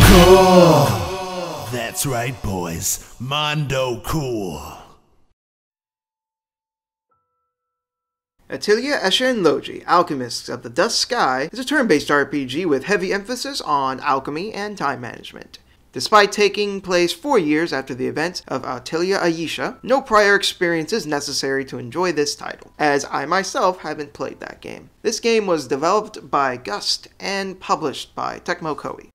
Cool! That's right, boys. Mondo cool. Atelier Escha and Logy, Alchemists of the Dusk Sky, is a turn-based RPG with heavy emphasis on alchemy and time management. Despite taking place 4 years after the events of Atelier Escha, no prior experience is necessary to enjoy this title, as I myself haven't played that game. This game was developed by Gust and published by Tecmo Koei.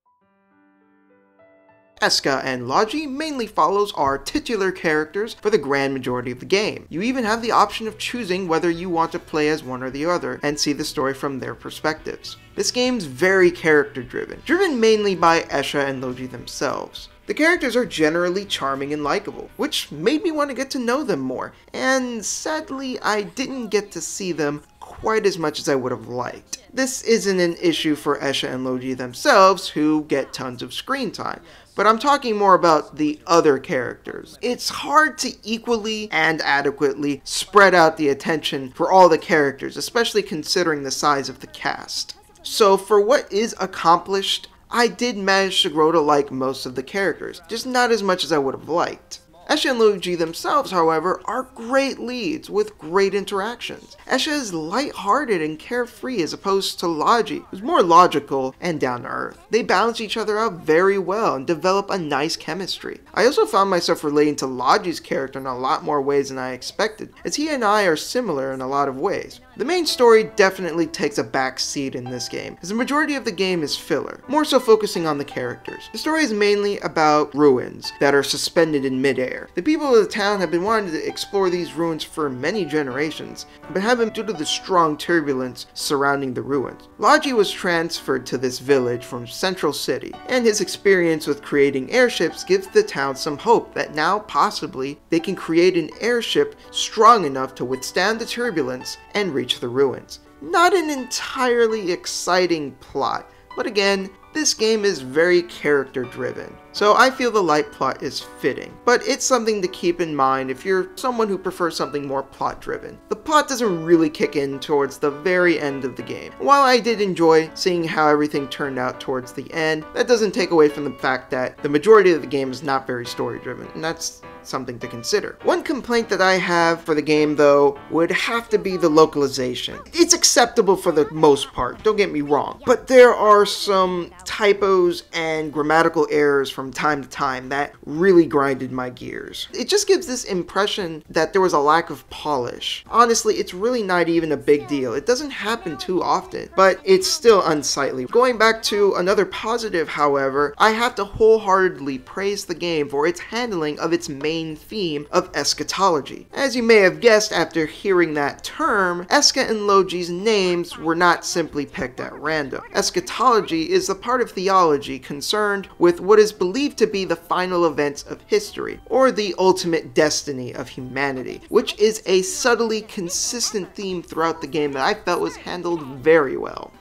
Escha and Logy mainly follows our titular characters for the grand majority of the game. You even have the option of choosing whether you want to play as one or the other and see the story from their perspectives. This game's very character driven mainly by Escha and Logy themselves. The characters are generally charming and likable, which made me want to get to know them more, and sadly I didn't get to see them quite as much as I would have liked. This isn't an issue for Escha and Logy themselves, who get tons of screen time, but I'm talking more about the other characters. It's hard to equally and adequately spread out the attention for all the characters, especially considering the size of the cast. So for what is accomplished, I did manage to grow to like most of the characters, just not as much as I would have liked. Escha and Logy themselves, however, are great leads with great interactions. Escha is light-hearted and carefree as opposed to Logy, who's more logical and down-to-earth. They balance each other out very well and develop a nice chemistry. I also found myself relating to Logy's character in a lot more ways than I expected, as he and I are similar in a lot of ways. The main story definitely takes a back seat in this game, as the majority of the game is filler, more so focusing on the characters. The story is mainly about ruins that are suspended in midair. The people of the town have been wanting to explore these ruins for many generations, but haven't due to the strong turbulence surrounding the ruins. Logy was transferred to this village from Central City, and his experience with creating airships gives the town some hope that now possibly they can create an airship strong enough to withstand the turbulence and reach the ruins. Not an entirely exciting plot, but again, this game is very character driven, so I feel the light plot is fitting, but it's something to keep in mind if you're someone who prefers something more plot driven. The plot doesn't really kick in towards the very end of the game. While I did enjoy seeing how everything turned out towards the end, that doesn't take away from the fact that the majority of the game is not very story driven, and that's something to consider. One complaint that I have for the game, though, would have to be the localization. It's acceptable for the most part, don't get me wrong, but there are some typos and grammatical errors from time to time that really grinded my gears. It just gives this impression that there was a lack of polish. Honestly, it's really not even a big deal. It doesn't happen too often, but it's still unsightly. Going back to another positive, however, I have to wholeheartedly praise the game for its handling of its main theme of eschatology. As you may have guessed after hearing that term, Escha and Logy's names were not simply picked at random. Eschatology is the part of theology concerned with what is believed to be the final events of history, or the ultimate destiny of humanity, which is a subtly consistent theme throughout the game that I felt was handled very well.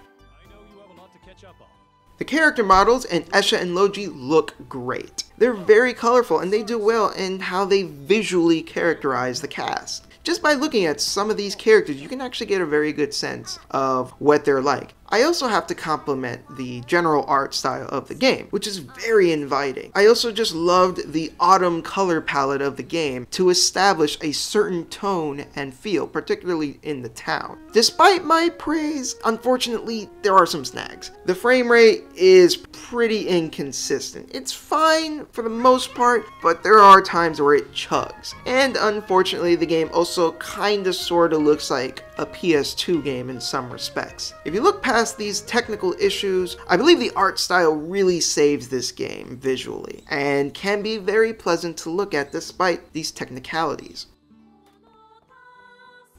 The character models in Escha and Logy look great. They're very colorful and they do well in how they visually characterize the cast. Just by looking at some of these characters, you can actually get a very good sense of what they're like. I also have to compliment the general art style of the game, which is very inviting. I also just loved the autumn color palette of the game to establish a certain tone and feel, particularly in the town. Despite my praise, unfortunately, there are some snags. The frame rate is pretty inconsistent. It's fine for the most part, but there are times where it chugs. And unfortunately, the game also kinda sorta looks like a PS2 game in some respects. If you look past these technical issues, I believe the art style really saves this game visually, and can be very pleasant to look at despite these technicalities.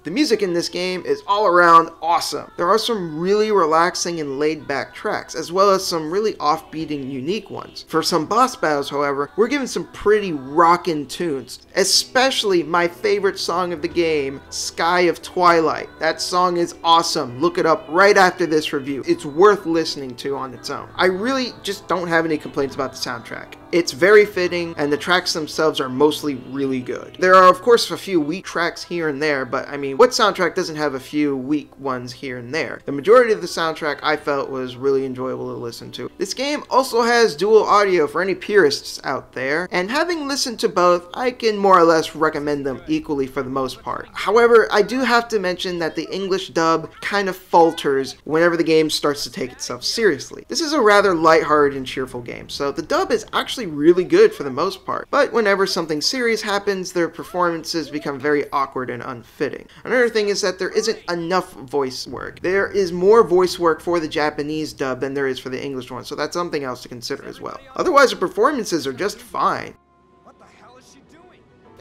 The music in this game is all around awesome. There are some really relaxing and laid back tracks, as well as some really offbeat and unique ones. For some boss battles, however, we're given some pretty rockin' tunes, especially my favorite song of the game, Sky of Twilight. That song is awesome. Look it up right after this review. It's worth listening to on its own. I really just don't have any complaints about the soundtrack. It's very fitting, and the tracks themselves are mostly really good. There are, of course, a few weak tracks here and there, but I mean, what soundtrack doesn't have a few weak ones here and there? The majority of the soundtrack I felt was really enjoyable to listen to. This game also has dual audio for any purists out there, and having listened to both, I can more or less recommend them equally for the most part. However, I do have to mention that the English dub kind of falters whenever the game starts to take itself seriously. This is a rather lighthearted and cheerful game, so the dub is actually really good for the most part, but whenever something serious happens, their performances become very awkward and unfitting. Another thing is that there isn't enough voice work. There is more voice work for the Japanese dub than there is for the English one, so that's something else to consider as well. Otherwise, the performances are just fine.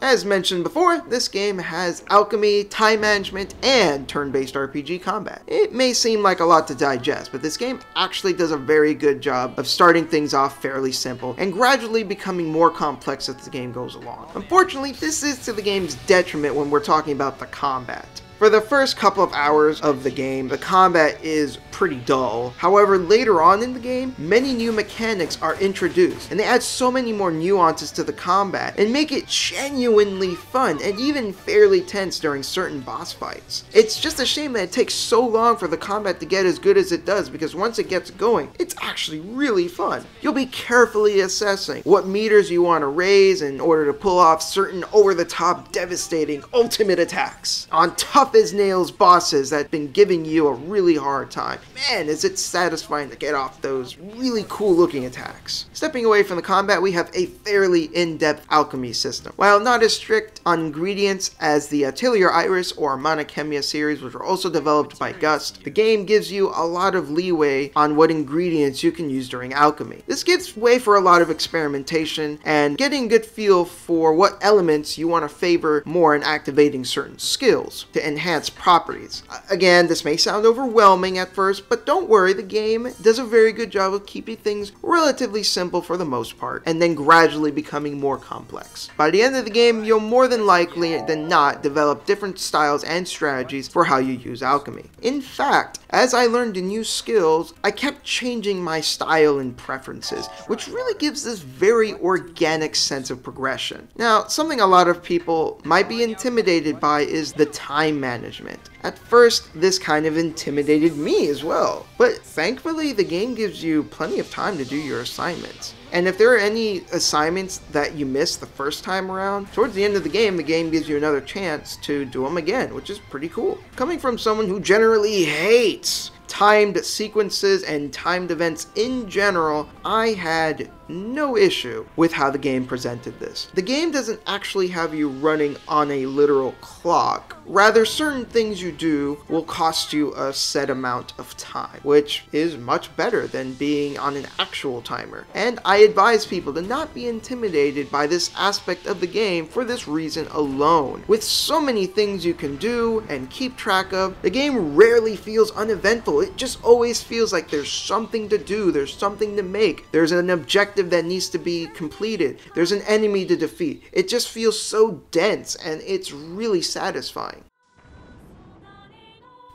As mentioned before, this game has alchemy, time management, and turn-based RPG combat. It may seem like a lot to digest, but this game actually does a very good job of starting things off fairly simple and gradually becoming more complex as the game goes along. Unfortunately, this is to the game's detriment when we're talking about the combat. For the first couple of hours of the game, the combat is pretty dull. However, later on in the game, many new mechanics are introduced, and they add so many more nuances to the combat and make it genuinely fun and even fairly tense during certain boss fights. It's just a shame that it takes so long for the combat to get as good as it does, because once it gets going, it's actually really fun. You'll be carefully assessing what meters you want to raise in order to pull off certain over-the-top devastating ultimate attacks on tough as nails bosses that have been giving you a really hard time. Man, is it satisfying to get off those really cool looking attacks. Stepping away from the combat, we have a fairly in-depth alchemy system. While not as strict on ingredients as the Atelier Iris or Alchemy series, which were also developed by Gust, the game gives you a lot of leeway on what ingredients you can use during alchemy. This gives way for a lot of experimentation and getting a good feel for what elements you want to favor more in activating certain skills to enhance properties. Again, this may sound overwhelming at first, but don't worry, the game does a very good job of keeping things relatively simple for the most part, and then gradually becoming more complex. By the end of the game, you'll more than likely than not develop different styles and strategies for how you use alchemy. In fact, as I learned new skills, I kept changing my style and preferences, which really gives this very organic sense of progression. Now, something a lot of people might be intimidated by is the time management. At first, this kind of intimidated me as well, but thankfully the game gives you plenty of time to do your assignments. And if there are any assignments that you missed the first time around, towards the end of the game gives you another chance to do them again, which is pretty cool. Coming from someone who generally hates timed sequences and timed events in general, I had no issue with how the game presented this. The game doesn't actually have you running on a literal clock. Rather, certain things you do will cost you a set amount of time, which is much better than being on an actual timer. And I advise people to not be intimidated by this aspect of the game for this reason alone. With so many things you can do and keep track of, the game rarely feels uneventful. It just always feels like there's something to do, there's something to make, there's an objective that needs to be completed, there's an enemy to defeat. It just feels so dense, and it's really satisfying.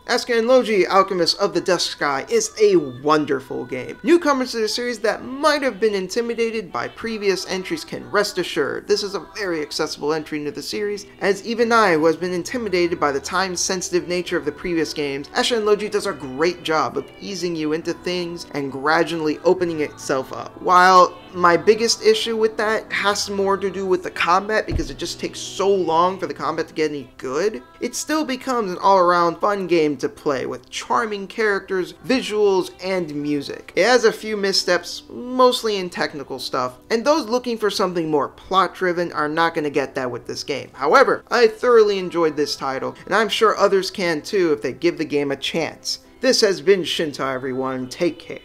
Escha and Logy, Alchemists of the Dusk Sky is a wonderful game. Newcomers to the series that might have been intimidated by previous entries can rest assured this is a very accessible entry into the series, as even I, who has been intimidated by the time-sensitive nature of the previous games, Escha and Logy does a great job of easing you into things and gradually opening itself up. While my biggest issue with that has more to do with the combat, because it just takes so long for the combat to get any good, it still becomes an all-around fun game to play with charming characters, visuals, and music. It has a few missteps, mostly in technical stuff, and those looking for something more plot-driven are not going to get that with this game. However, I thoroughly enjoyed this title, and I'm sure others can too if they give the game a chance. This has been Shinta, everyone. Take care.